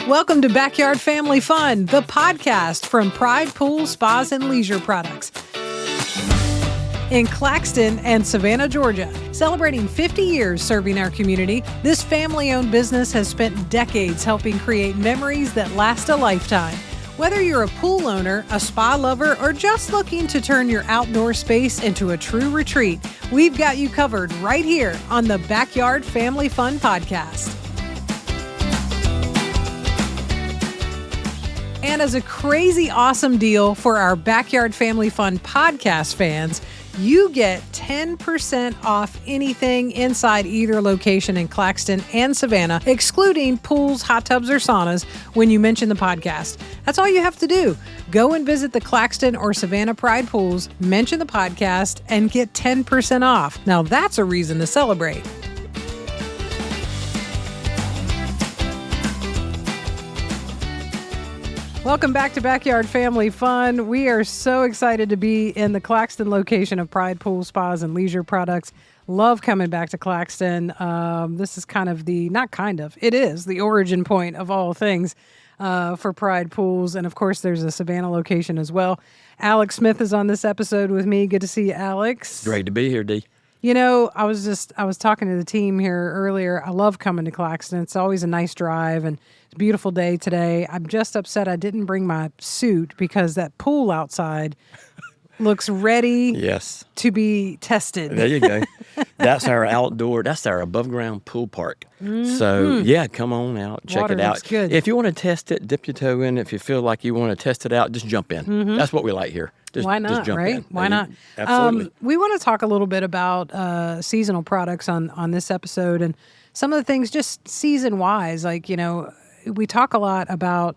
Welcome to Backyard Family Fun, the podcast from Pride Pool Spas and Leisure Products. In Claxton and Savannah, Georgia, celebrating 50 years serving our community, this family-owned business has spent decades helping create memories that last a lifetime. Whether you're a pool owner, a spa lover, or just looking to turn your outdoor space into a true retreat, we've got you covered right here on the Backyard Family Fun podcast. And as a crazy awesome deal for our Backyard Family Fun podcast fans, you get 10% off anything inside either location in Claxton and Savannah, excluding pools, hot tubs, or saunas when you mention the podcast. That's all you have to do. Go and visit the Claxton or Savannah Pride pools, mention the podcast, and get 10% off. Now that's a reason to celebrate. Welcome back to Backyard Family Fun. We are so excited to be in the Claxton location of Pride Pool Spas and Leisure Products. Love coming back to Claxton. This is it is the origin point of all things for Pride Pools. And of course, there's a Savannah location as well. Alex Smith is on this episode with me. Good to see you, Alex. Great to be here, Dee. You know, I was talking to the team here earlier. I love coming to Claxton. It's always a nice drive, and it's a beautiful day today. I'm just upset I didn't bring my suit because that pool outside looks ready to be tested. There you go. That's our above ground pool park. So yeah, come on out, check Water it out. looks good. If you want to test it, dip your toe in. If you feel like you want to test it out, just jump in. That's what we like here. Why not, just jump right? in. Why not? Absolutely. We want to talk a little bit about seasonal products on this episode and some of the things just season-wise. Like, you know, we talk a lot about,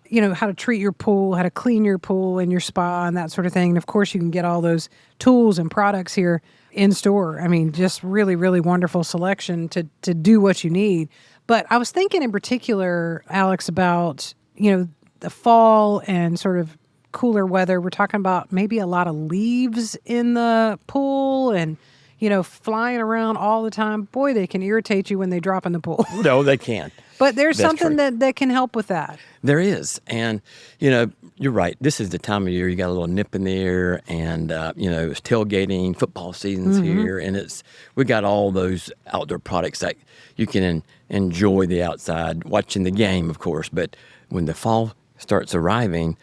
you know, how to treat your pool, how to clean your pool and your spa and that sort of thing. And of course, you can get all those tools and products here in store. I mean, just really, really wonderful selection to do what you need. But I was thinking in particular, Alex, about, you know, the fall and sort of cooler weather. We're talking about maybe a lot of leaves in the pool and, you know, flying around all the time. Boy, they can irritate you when they drop in the pool. No, they can't. But there's That's something true. that can help with that. There is. And, you know, you're right. This is the time of year you got a little nip in the air and, you know, it's tailgating, football season's here. And we got all those outdoor products that you can enjoy the outside, watching the game, of course. But when the fall starts arriving,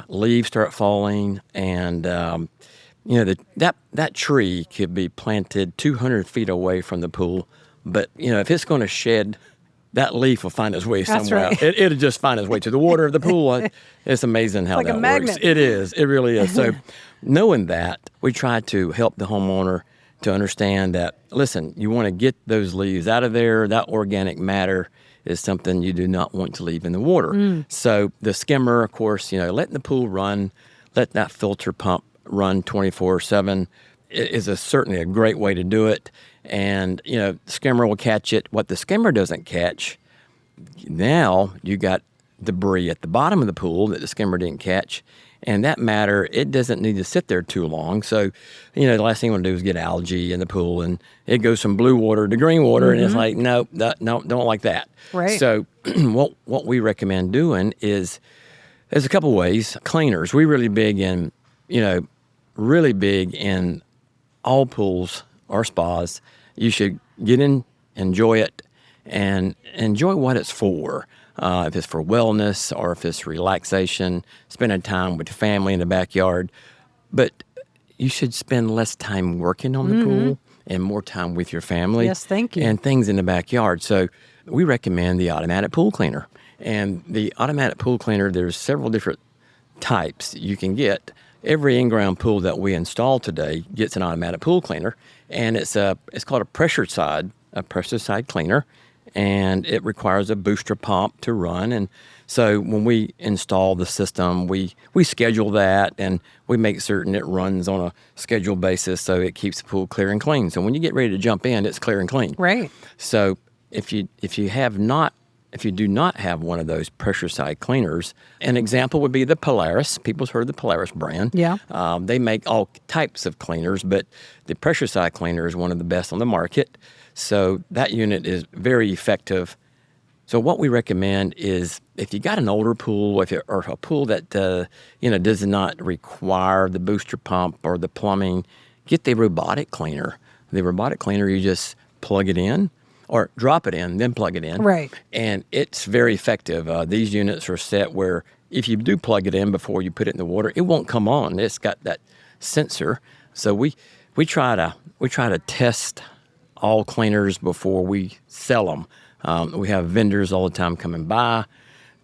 leaves start falling. And, you know, that tree could be planted 200 feet away from the pool. But, you know, if it's going to shed, that leaf will find its way somewhere. That's Right. It'll just find its way to the water of the pool. It's amazing how like that a magnet. works. It is. It really is. So knowing that, we try to help the homeowner to understand that, listen, you want to get those leaves out of there. That organic matter is something you do not want to leave in the water. So the skimmer, of course, you know, letting the pool run, let that filter pump run 24/7 is certainly a great way to do it. And, you know, the skimmer will catch it. What the skimmer doesn't catch, now you got debris at the bottom of the pool that the skimmer didn't catch. And that matter, it doesn't need to sit there too long. So, you know, the last thing you want to do is get algae in the pool. And it goes from blue water to green water. And it's like, no, don't like that. Right. So what we recommend doing is, there's a couple ways. Cleaners, we're really big in all pools or spas. You should get in, enjoy it, and enjoy what it's for. If it's for wellness or if it's relaxation, spending time with your family in the backyard. But you should spend less time working on the pool and more time with your family. Yes, thank you. And things in the backyard. So we recommend the automatic pool cleaner. And the automatic pool cleaner, there's several different types you can get. Every in-ground pool that we install today gets an automatic pool cleaner, and it's called a pressure side cleaner, and it requires a booster pump to run. And so when we install the system, we schedule that, and we make certain it runs on a scheduled basis so it keeps the pool clear and clean. So when you get ready to jump in, it's clear and clean. Right. So if you do not have one of those pressure side cleaners, an example would be the Polaris. People's heard the Polaris brand. Yeah. They make all types of cleaners, but the pressure side cleaner is one of the best on the market. So that unit is very effective So what we recommend is if you got an older pool, or a pool that does not require the booster pump or the plumbing, get the robotic cleaner. The robotic cleaner, you just plug it in or drop it in, then plug it in. Right. And it's very effective. These units are set where if you do plug it in before you put it in the water, it won't come on. It's got that sensor. So we try to test all cleaners before we sell them. We have vendors all the time coming by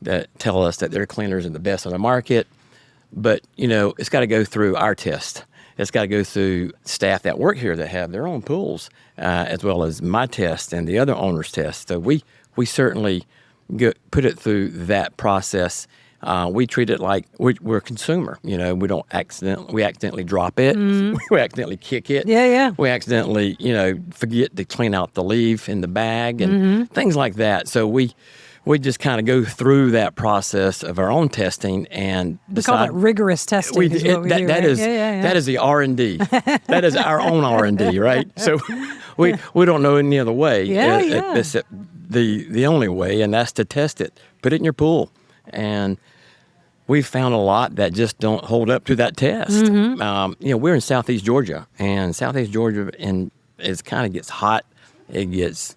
that tell us that their cleaners are the best on the market. But, it's got to go through our test. It's got to go through staff that work here that have their own pools, as well as my test and the other owner's test. So we certainly put it through that process. We treat it like we're a consumer. We don't accidentally drop it. We accidentally kick it. Yeah. We accidentally, forget to clean out the leaf in the bag and things like that. So we just kind of go through that process of our own testing and decide. We call that rigorous testing. That is the R&D. That is our own R&D, right? So we don't know any other way. Except the only way, and that's to test it. Put it in your pool. And we've found a lot that just don't hold up to that test. We're in Southeast Georgia, and Southeast Georgia, it kind of gets hot. It gets,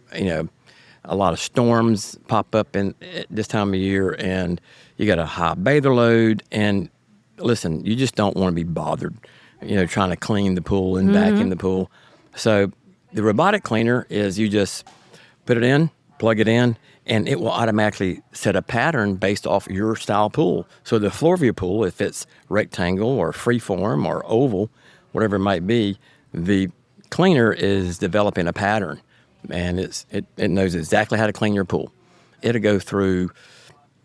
a lot of storms pop up in this time of year, and you got a high bather load. And listen, you just don't want to be bothered, trying to clean the pool and vacuum the pool. So the robotic cleaner is you just put it in, plug it in, and it will automatically set a pattern based off your style pool. So the floor of your pool, if it's rectangle or freeform or oval, whatever it might be, the cleaner is developing a pattern, and it knows exactly how to clean your pool. It'll go through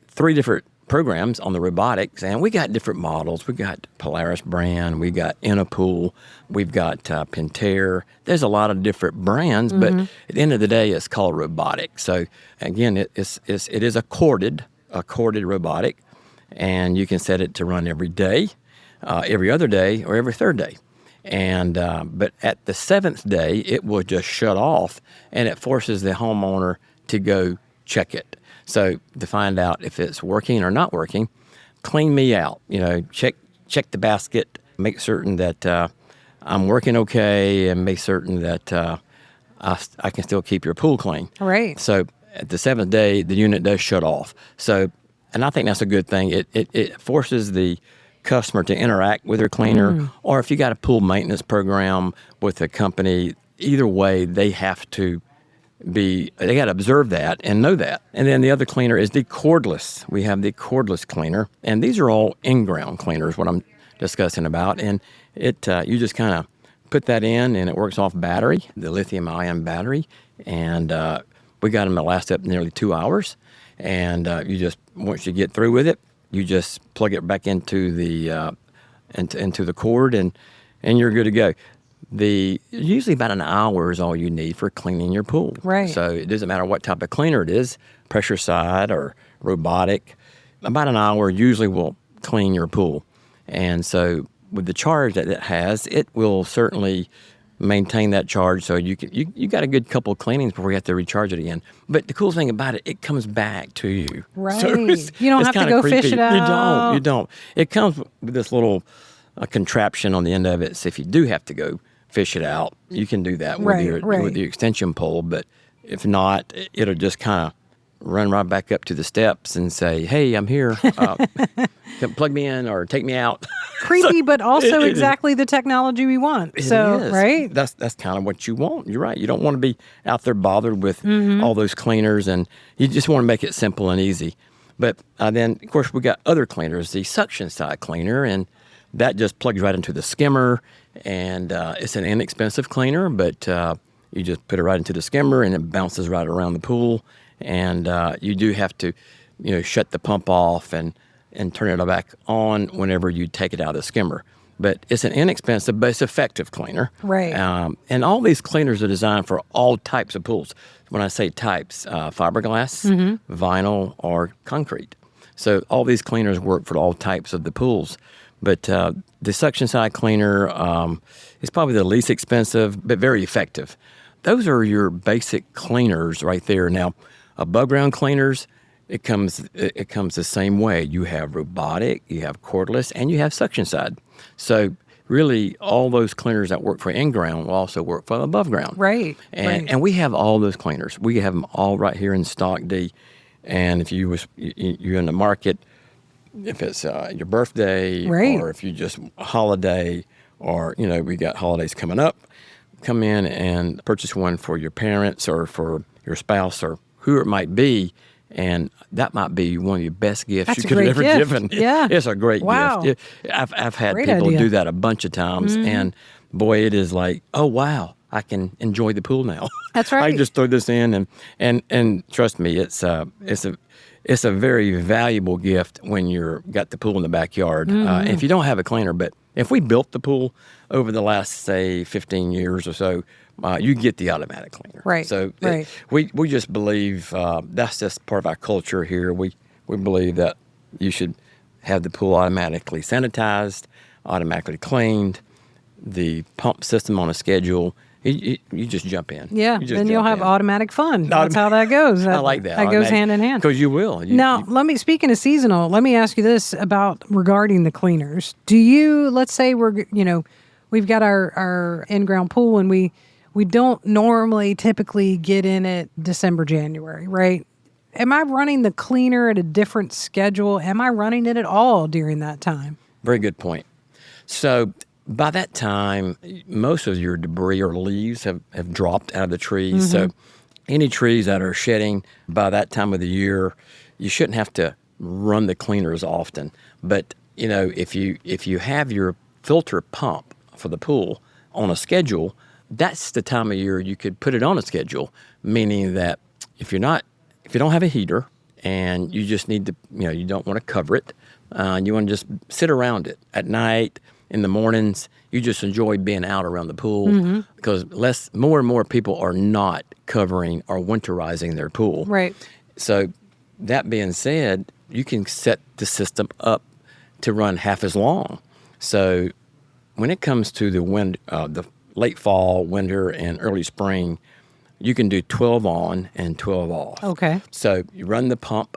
3 different programs on the robotics, and we got different models. We got Polaris brand, we got Innopool, we've got Pentair. There's a lot of different brands, but at the end of the day, it's called robotic. So again, it is a corded robotic, and you can set it to run every day, every other day, or every third day. And but at the 7th day, it will just shut off, and it forces the homeowner to go check it. So to find out if it's working or not working, clean me out. Check the basket, make certain that I'm working okay, and make certain that I can still keep your pool clean. Right. So at the 7th day, the unit does shut off. So, and I think that's a good thing. It forces the customer to interact with their cleaner, or if you got a pool maintenance program with a company, either way, they have to they got to observe that and know that. And then the other cleaner is the cordless. We have the cordless cleaner, and these are all in-ground cleaners, what I'm discussing about. And you just kind of put that in, and it works off battery, the lithium-ion battery, and we got them to last up nearly 2 hours. And you just, once you get through with it, you just plug it back into the cord, and you're good to go. Usually about an hour is all you need for cleaning your pool. Right. So it doesn't matter what type of cleaner it is, pressure side or robotic. About an hour usually will clean your pool. And so with the charge that it has, it will certainly maintain that charge. So you got a good couple of cleanings before you have to recharge it again. But the cool thing about it, it comes back to you. Right. So you don't have to go creepy. fish it out. You don't. It comes with this little contraption on the end of it. So if you do have to go fish it out, you can do that with your extension pole. But if not, it'll just kind of run right back up to the steps and say, "Hey, I'm here. Come plug me in or take me out." Creepy, but also exactly the technology we want. Right? That's kind of what you want. You're right. You don't want to be out there bothered with all those cleaners, and you just want to make it simple and easy. But then, of course, we got other cleaners, the suction side cleaner, and that just plugs right into the skimmer, and it's an inexpensive cleaner, but you just put it right into the skimmer, and it bounces right around the pool. And you do have to, shut the pump off and turn it back on whenever you take it out of the skimmer. But it's an inexpensive, but it's effective cleaner. Right. And all these cleaners are designed for all types of pools. When I say types, fiberglass, vinyl, or concrete. So all these cleaners work for all types of the pools. But the suction side cleaner is probably the least expensive, but very effective. Those are your basic cleaners right there. Now, Above ground cleaners, it comes the same way. You have robotic, you have cordless, and you have suction side. So really, all those cleaners that work for in-ground will also work for above ground. Right. And we have all those cleaners. We have them all right here in stock, D. And if you're in the market, if it's your birthday, Right. or if you just a holiday, or we got holidays coming up, come in and purchase one for your parents or for your spouse or who it might be. And that might be one of your best gifts That's you a could have great ever gift. given. Yeah. It's a great Wow. gift. I've had Great people idea. do that a bunch of times, and boy, it is like, oh wow, I can enjoy the pool now. That's I right. can just throw this in, and trust me, it's a very valuable gift when you're got the pool in the backyard. And if you don't have a cleaner, but if we built the pool over the last, say, 15 years or so, you get the automatic cleaner. Right, So right. we just believe that's just part of our culture here. We believe that you should have the pool automatically sanitized, automatically cleaned, the pump system on a schedule. You just jump in. Yeah, You just then you'll jump have in. automatic fun. That's how that goes. I like that. That goes hand in hand. Because you will. Now, speaking of seasonal, let me ask you this about regarding the cleaners. Do you, let's say we've got our in-ground pool and we don't normally typically get in it December, January, right? Am I running the cleaner at a different schedule? Am I running it at all during that time? Very good point. So by that time, most of your debris or leaves have dropped out of the trees. So any trees that are shedding by that time of the year, you shouldn't have to run the cleaner as often. But if you have your filter pump for the pool on a schedule, that's the time of year you could put it on a schedule. Meaning that if you don't have a heater and you just need to, you don't want to cover it, you want to just sit around it at night. In the mornings, you just enjoy being out around the pool because more and more people are not covering or winterizing their pool. Right. So that being said, you can set the system up to run half as long. So when it comes to the late fall, winter, and early spring, you can do 12 on and 12 off. Okay. So you run the pump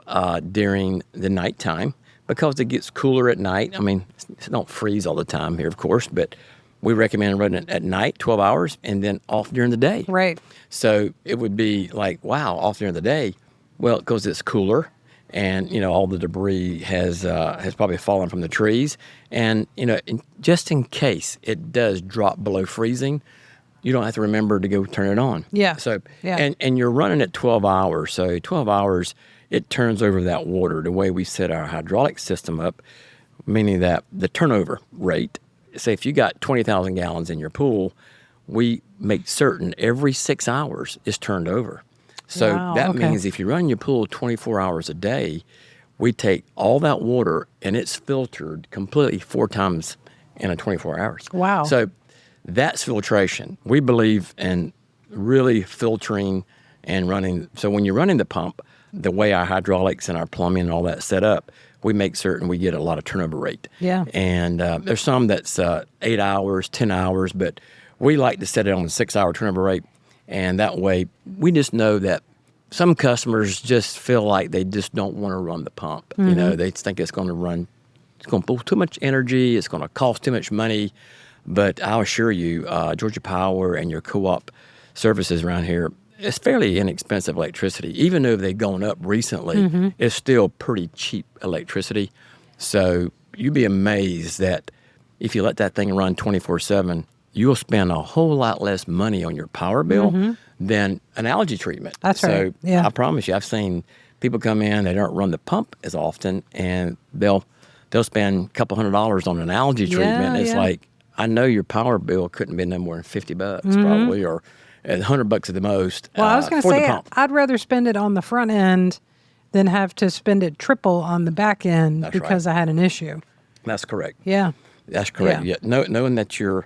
during the nighttime because it gets cooler at night. I mean, it don't freeze all the time here, of course, but we recommend running it at night, 12 hours, and then off during the day. Right. So it would be like, wow, off during the day. Well, because it's cooler, and all the debris has probably fallen from the trees, and just in case it does drop below freezing, you don't have to remember to go turn it on. Yeah. So Yeah. and you're running at 12 hours. So 12 hours, it turns over that water the way we set our hydraulic system up, meaning that the turnover rate. Say if you got 20,000 gallons in your pool, we make certain every 6 hours is turned over. So Wow, that okay. means if you run your pool 24 hours a day, we take all that water and it's filtered completely 4 times in a 24 hours. Wow. So that's filtration. We believe in really filtering and running. So when you're running the pump, the way our hydraulics and our plumbing and all that set up, we make certain we get a lot of turnover rate. Yeah. And there's some that's 8 hours, 10 hours, but we like to set it on a 6-hour turnover rate. And that way, we just know that some customers just feel like they just don't want to run the pump. They think it's going to pull too much energy, it's going to cost too much money. But I'll assure you, Georgia Power and your co-op services around here, it's fairly inexpensive electricity. Even though they've gone up recently, it's still pretty cheap electricity. So you'd be amazed that if you let that thing run 24/7, you'll spend a whole lot less money on your power bill than an algae treatment. That's right. So Yeah. I promise you, I've seen people come in, they don't run the pump as often, and they'll spend a couple $100 on an algae treatment. It's yeah. like, I know your power bill couldn't be no more than $50 probably, or $100 at the most. Well, I was going to for the say, pump. I'd rather spend it on the front end than have to spend it triple on the back end That's because I had an issue. That's correct. Yeah. That's correct. Yeah. Yeah. Knowing that your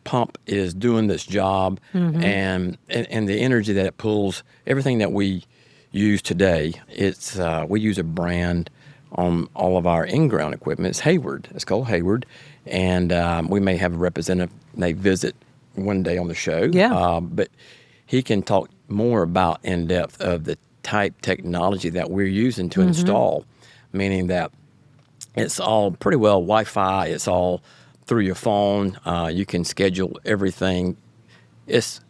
pump is doing this job and the energy that it pulls, everything that we use today, it's we use a brand on all of our in-ground equipment. It's Hayward. It's called Hayward, and we may have a representative may visit one day on the show. Yeah. But he can talk more about in depth of the type technology that we're using to install, meaning that it's all pretty well Wi-Fi. It's all through your phone. You can schedule everything. It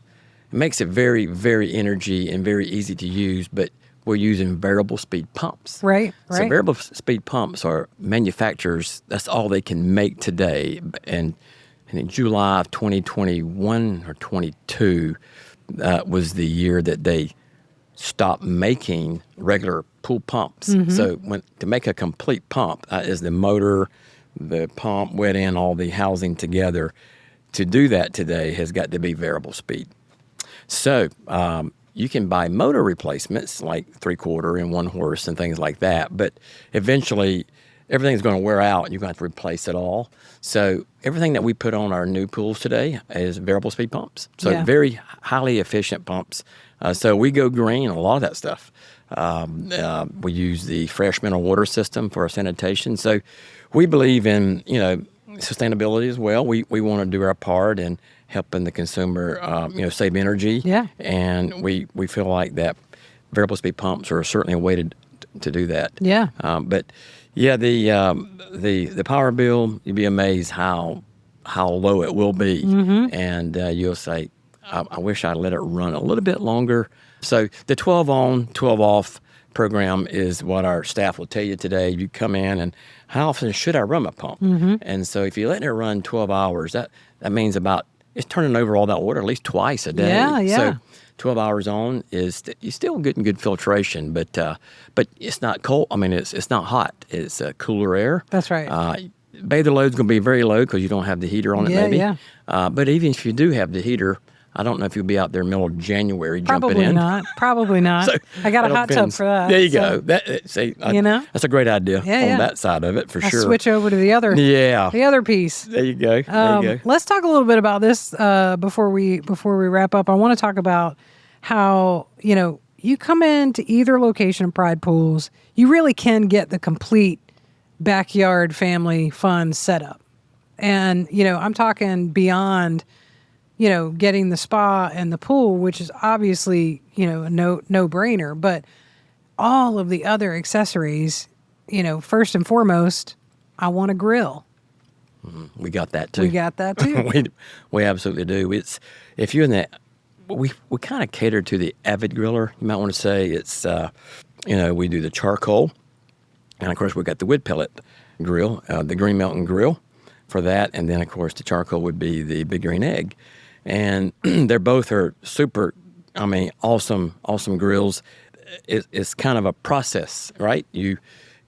makes it very, very energy and very easy to use, but we're using variable speed pumps. Right. So variable speed pumps are manufacturers, that's all they can make today. And in July of 2021 or 22 was the year that they stopped making regular pool pumps. So to make a complete pump is the motor, the pump, wet end, all the housing together. To do that today has got to be variable speed. So you can buy motor replacements like 3/4 and 1 horse and things like that, but eventually everything's going to wear out and you're going to have to replace it all. So everything that we put on our new pools today is variable speed pumps. So very highly efficient pumps. So we go green on a lot of that stuff. We use the fresh mineral water system for our sanitation. So we believe in, sustainability as well. We want to do our part in helping the consumer, save energy. Yeah. And we feel like that variable speed pumps are certainly a way to do that. Yeah. But yeah, the power bill, you'd be amazed how low it will be, and you'll say, I wish I'd let it run a little bit longer. So the 12 on, 12 off program is what our staff will tell you today. You come in and how often should I run my pump? And so if you're letting it run 12 hours, that means it's turning over all that water at least twice a day. Yeah. So 12 hours on is you're still getting good filtration, but it's not cold. I mean, it's not hot. It's cooler air. That's right. Bather load's going to be very low because you don't have the heater on it, maybe. Yeah. But even if you do have the heater, I don't know if you'll be out there middle of January jumping in. Probably not. So, I got a hot tub for that. There you go. That's a great idea on that side of it for sure. Switch over to the other. Yeah. The other piece. There you go. Let's talk a little bit about this before we wrap up. I want to talk about how you come into either location of Pride Pools, you really can get the complete backyard family fun setup, and I'm talking beyond getting the spa and the pool, which is obviously, a no-brainer, but all of the other accessories, first and foremost, I want a grill. We got that too. We absolutely do. It's if you're in that, we kind of cater to the avid griller. You might want to say it's, we do the charcoal, and of course we got the wood pellet grill, the Green Mountain grill for that, and then of course the charcoal would be the Big Green Egg. And they're both are super, awesome grills. It's kind of a process, right? You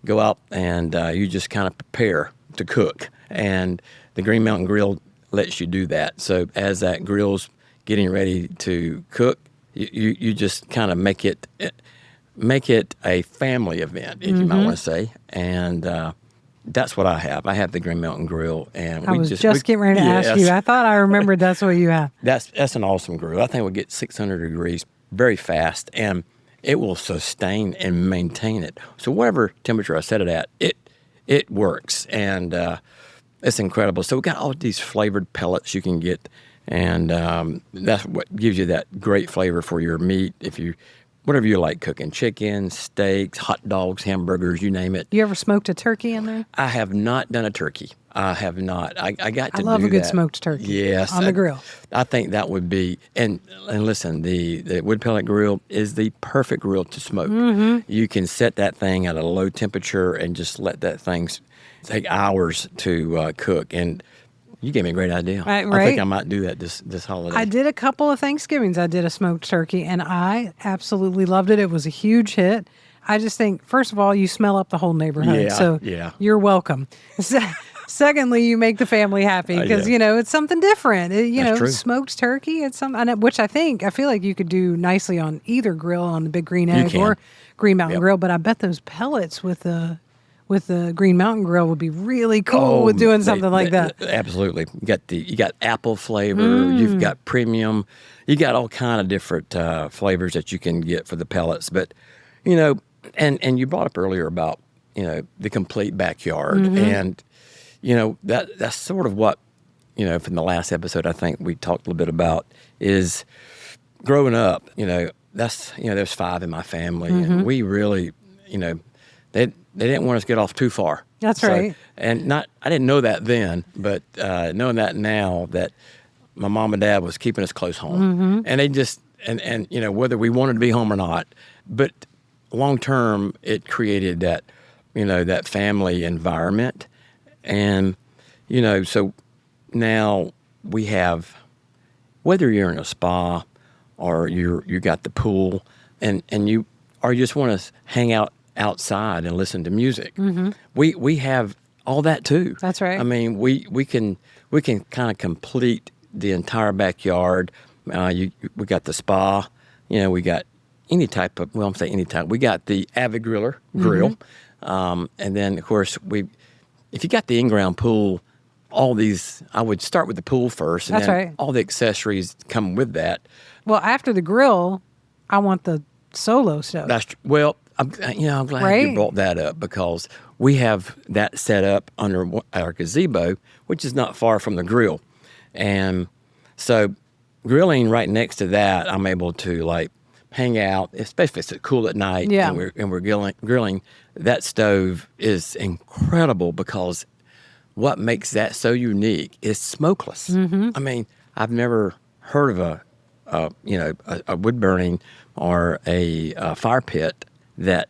go out and you just kind of prepare to cook. And the Green Mountain Grill lets you do that. So as that grill's getting ready to cook, you just kind of make it a family event, if you might want to say. And that's what I have. I have the Green Mountain Grill, and I was just getting ready to ask you. I thought I remembered that's what you have. That's an awesome grill. I think we'll get 600 degrees very fast, and it will sustain and maintain it. So whatever temperature I set it at, it works, and it's incredible. So we've got all these flavored pellets you can get, and that's what gives you that great flavor for your meat. Whatever you like cooking, chicken, steaks, hot dogs, hamburgers, you name it. You ever smoked a turkey in there? I have not done a turkey. I have not. I got to do that. I love a good smoked turkey. Yes. On the grill. I think that would be, and listen, the wood pellet grill is the perfect grill to smoke. You can set that thing at a low temperature and just let that thing take hours to cook. And you gave me a great idea. Right. I think I might do that this holiday. I did a couple of Thanksgivings. I did a smoked turkey, and I absolutely loved it. It was a huge hit. I just think, first of all, you smell up the whole neighborhood. So you're welcome. Secondly, you make the family happy because, it's something different. True. Smoked turkey, it's something, which I feel like you could do nicely on either grill, on the Big Green Egg or Green Mountain Grill. But I bet those pellets with the Green Mountain Grill would be really cool with doing something like that. Absolutely. You got apple flavor, you've got premium, you got all kind of different flavors that you can get for the pellets. But, and you brought up earlier about, the complete backyard. And, that's sort of what, from the last episode I think we talked a little bit about is growing up, there's 5 in my family, and we really, they didn't want us to get off too far. That's right. And I didn't know that then, but knowing that now, that my mom and dad was keeping us close home, and they just and whether we wanted to be home or not, but long term it created that that family environment, and so now we have, whether you're in a spa or you got the pool, and you just want to hang out outside and listen to music. We have all that too. That's right. I mean, we can kind of complete the entire backyard. We got the spa. We got any type of, well, I'm saying any type. We got the Avid grill, and then of course if you got the in-ground pool, all these, I would start with the pool first, and That's then right. all the accessories come with that. Well, after the grill, I want the solo stove. Well, I'm glad Right? you brought that up, because we have that set up under our gazebo, which is not far from the grill. And so grilling right next to that, I'm able to hang out, especially if it's cool at night, Yeah. and we're grilling. That stove is incredible, because what makes that so unique is smokeless. I mean, I've never heard of a wood burning or a fire pit that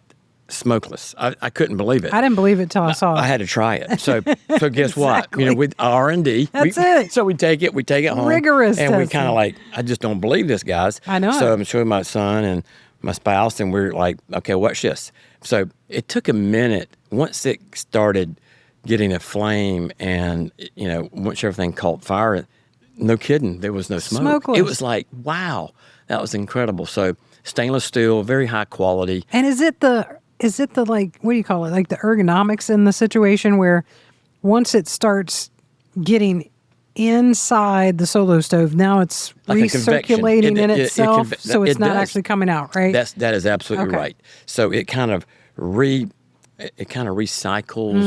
smokeless. I couldn't believe it. I didn't believe it till I saw it. I had to try it. So guess Exactly. what? With R&D, That's it. So we take it home. Rigorous and we testing. kind of I just don't believe this, guys. I know So it. I'm showing my son and my spouse, and we're like, okay, watch this. So it took a minute. Once it started getting a flame, and once everything caught fire, no kidding, there was no smoke. Smokeless. It was like, wow, that was incredible. So stainless steel, very high quality. And is it the what do you call it? Like the ergonomics in the situation where once it starts getting inside the solo stove, now it's Like a convection. recirculating in itself, so it's it not does. actually coming out, right? That is absolutely Okay. right. So it kind of recycles.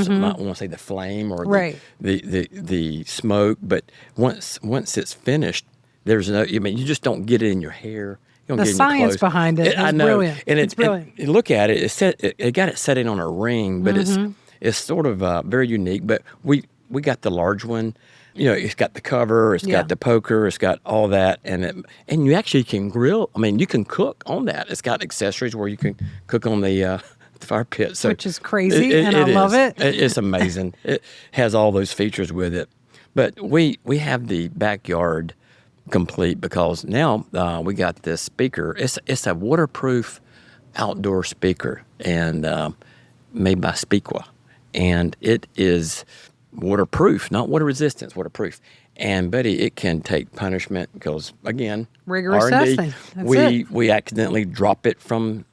I don't want to say the flame or Right. the smoke, but once it's finished, there's no. I mean, you just don't get it in your hair. You don't The get it in your science clothes. behind it I is know. brilliant. And It's brilliant. And look at it. It got it setting on a ring, but it's sort of very unique. But we got the large one. It's got the cover, it's Yeah. got the poker, it's got all that, and you actually can grill. I mean, you can cook on that. It's got accessories where you can cook on the fire pit. So Which is crazy, and I love it. It's amazing. It has all those features with it. But we have the backyard complete, because now we got this speaker. It's a waterproof outdoor speaker, and made by Speakwa, and it is waterproof, not water resistance, waterproof. And Betty, it can take punishment, because again, Rigorous R&D, testing. That's it. we accidentally drop it from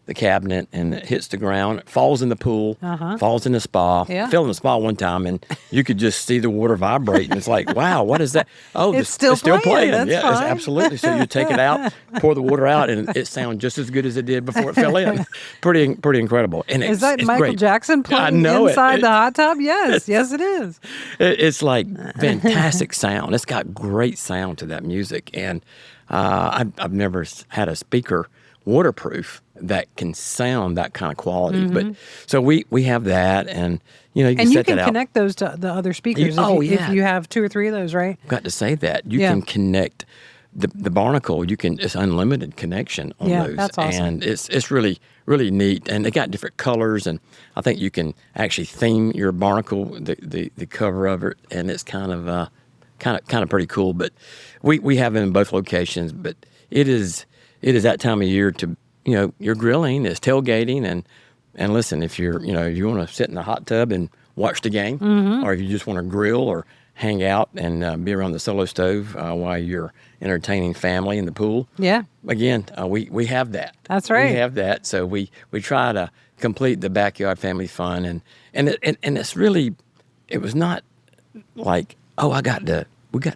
the cabinet, and it hits the ground. It falls in the pool, falls in the spa. Yeah. Fell in the spa one time, and you could just see the water vibrate. And it's like, wow, what is that? Oh, It's still playing. That's yeah, it's fine. absolutely. So you take it out, pour the water out, and it sounds just as good as it did before it fell in. Pretty incredible. And Is that it's Michael great. Jackson I playing know inside it. the hot tub? Yes, yes, it is. It's like fantastic sound. It's got great sound to that music, and I've never had a speaker waterproof that can sound that kind of quality. But so we have that, and you And you set can that out. connect those to the other speakers yeah. if you have 2 or 3 of those, right? Got to say that you Yeah. can connect the barnacle. It's unlimited connection on Yeah, those, that's awesome. and it's really neat. And they got different colors, and I think you can actually theme your barnacle, the cover of it, and it's kind of pretty cool. But we have it in both locations. But it is that time of year to you're grilling, it's tailgating, and listen, if you want to sit in the hot tub and watch the game, or if you just want to grill or hang out and be around the solo stove while you're entertaining family in the pool. Yeah. Again, we have that. That's right. We have that. So we try to complete the backyard family fun, and it's really, it was not like, oh, we got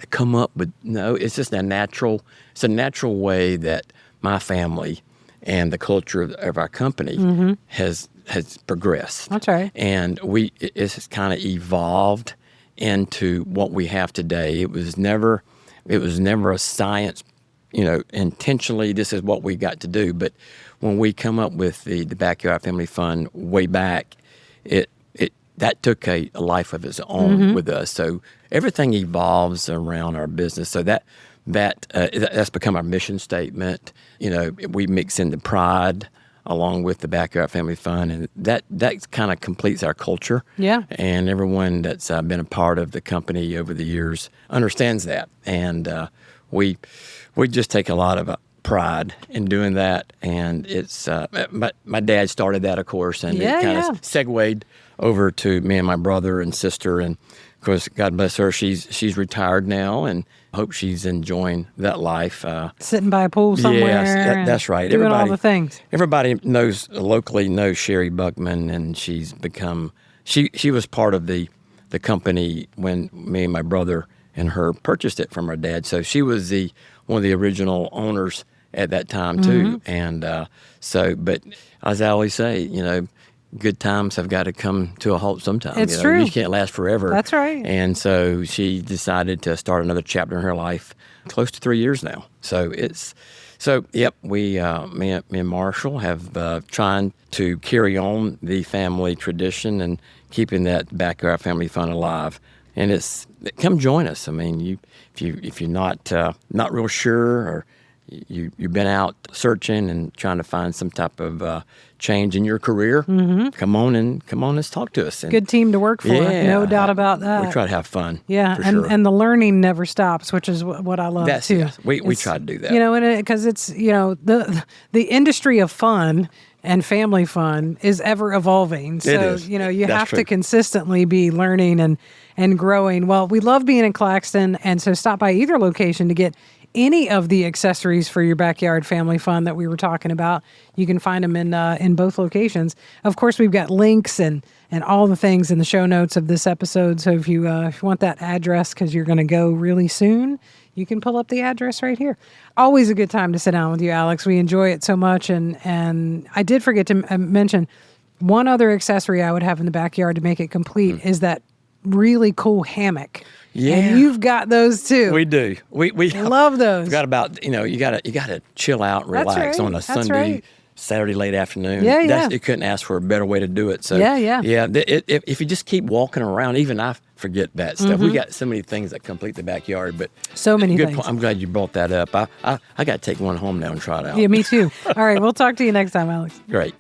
to come up with, no, it's just a natural way that my family and the culture of our company has progressed. That's right. And it's kind of evolved into what we have today. It was never a science intentionally this is what we got to do. But when we come up with the Backyard Family Fun way back, that took a life of its own with us. So everything evolves around our business. So that's become our mission statement. We mix in the pride along with the Backyard Family Fun, and that kind of completes our culture. Yeah. And everyone that's been a part of the company over the years understands that. And we just take a lot of pride in doing that. And it's my dad started that, of course, and it kind of segued over to me and my brother and sister. And of course, God bless her, she's retired now, and I hope she's enjoying that life. Sitting by a pool somewhere. Yes, that's right. Doing all the things. Everybody locally knows Sherry Buckman, and she's become, she was part of the company when me and my brother and her purchased it from our dad. So she was one of the original owners at that time too. And but as I always say, good times have got to come to a halt sometime. It's true. You can't last forever. That's right. And so she decided to start another chapter in her life, close to 3 years now. We, me and Marshall have trying to carry on the family tradition and keeping that Backyard Family Fun alive. And come join us. I mean, if you're not real sure, or you've been out searching and trying to find some type of change in your career, come on, let's talk to us. And good team to work for. Yeah, no doubt about that. We try to have fun. Yeah, for and sure. and the learning never stops, which is what I love too. Yes, we try to do that. And because it's the industry of fun and family fun is ever evolving. So it is. you That's have true. to consistently be learning and growing. Well, we love being in Claxton, and so stop by either location to get any of the accessories for your backyard family fun that we were talking about. You can find them in both locations. Of course, we've got links and all the things in the show notes of this episode. So if you want that address because you're going to go really soon, you can pull up the address right here. Always a good time to sit down with you, Alex. We enjoy it so much. And I did forget to mention one other accessory I would have in the backyard to make it complete is that really cool hammock. Yeah. And you've got those too. We do. We love those. Forgot about, you gotta chill out, relax right. on a That's Sunday, right. Saturday late afternoon. Yeah. You couldn't ask for a better way to do it. So Yeah. If you just keep walking around, even I forget that stuff. We got so many things that complete the backyard, but so many good things. point. I'm glad you brought that up. I got to take one home now and try it out. Yeah, me too. All right, we'll talk to you next time, Alex. Great.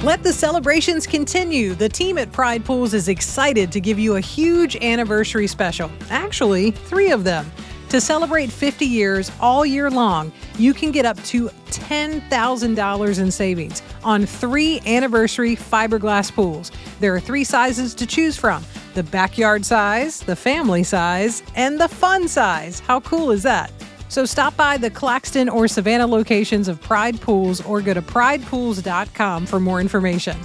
Let the celebrations continue. The team at Pride Pools is excited to give you a huge anniversary special. Actually, 3 of them. To celebrate 50 years all year long, you can get up to $10,000 in savings on 3 anniversary fiberglass pools. There are 3 sizes to choose from: the backyard size, the family size, and the fun size. How cool is that? So stop by the Claxton or Savannah locations of Pride Pools or go to pridepools.com for more information.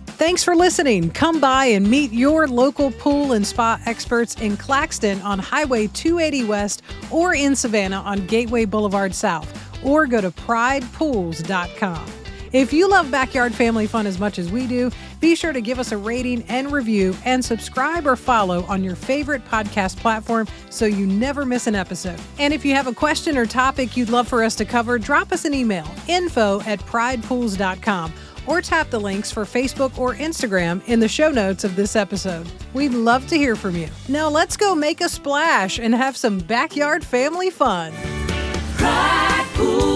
Thanks for listening. Come by and meet your local pool and spa experts in Claxton on Highway 280 West or in Savannah on Gateway Boulevard South, or go to pridepools.com. If you love backyard family fun as much as we do, be sure to give us a rating and review and subscribe or follow on your favorite podcast platform so you never miss an episode. And if you have a question or topic you'd love for us to cover, drop us an email, info@pridepools.com, or tap the links for Facebook or Instagram in the show notes of this episode. We'd love to hear from you. Now let's go make a splash and have some backyard family fun. Pride Pool.